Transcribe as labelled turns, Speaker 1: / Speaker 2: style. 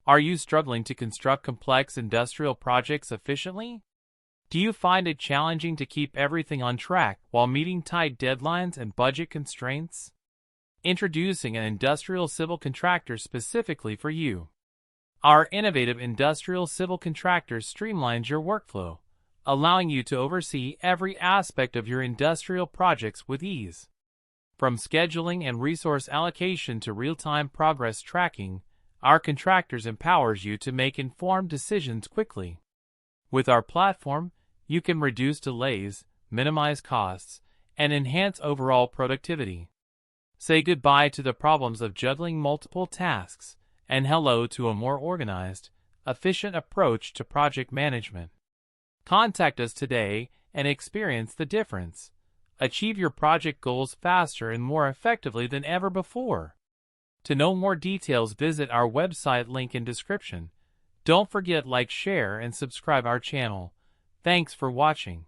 Speaker 1: Are you struggling to construct complex industrial projects efficiently? Do you find it challenging to keep everything on track while meeting tight deadlines and budget constraints? Introducing an industrial civil contractor specifically for you. Our innovative industrial civil contractors streamlines your workflow, allowing you to oversee every aspect of your industrial projects with ease. From scheduling and resource allocation to real-time progress tracking, our contractors empowers you to make informed decisions quickly. With our platform, you can reduce delays, minimize costs, and enhance overall productivity. Say goodbye to the problems of juggling multiple tasks, and hello to a more organized, efficient approach to project management. Contact us today and experience the difference. Achieve your project goals faster and more effectively than ever before. To know more details, visit our website link in description. Don't forget like, share, and subscribe our channel. Thanks for watching.